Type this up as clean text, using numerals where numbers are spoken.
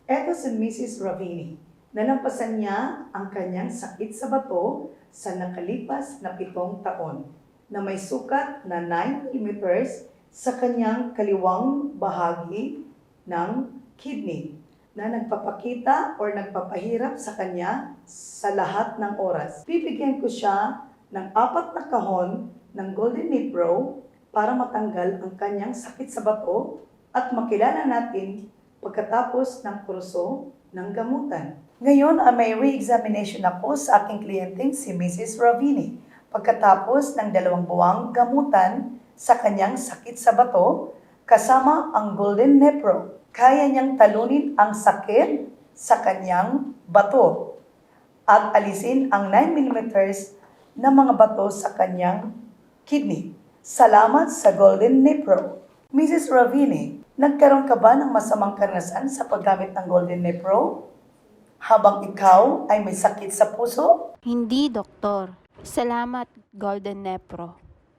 Eto si Mrs. Ravini. Nalampasan niya ang kanyang sakit sa bato sa nakalipas na 7 taon na may sukat na 9 mm sa kanyang kaliwang bahagi ng kidney na nagpapakita or nagpapahirap sa kanya sa lahat ng oras. Bibigyan ko siya ng 4 na kahon ng Golden Nipro para matanggal ang kanyang sakit sa bato at makilala natin pagkatapos ng kurso ng gamutan. Ngayon ay may re-examination ako sa aking kliyenteng si Mrs. Ravini pagkatapos ng 2 buwang gamutan sa kanyang sakit sa bato kasama ang Golden Nipro. Kaya niyang talunin ang sakit sa kanyang bato at alisin ang 9 mm na mga bato sa kanyang kidney. Salamat sa Golden Nipro. Mrs. Ravini, nagkaroon ka ba ng masamang karanasan sa paggamit ng Golden Nipro habang ikaw ay may sakit sa puso? Hindi, Doktor. Salamat, Golden Nepro.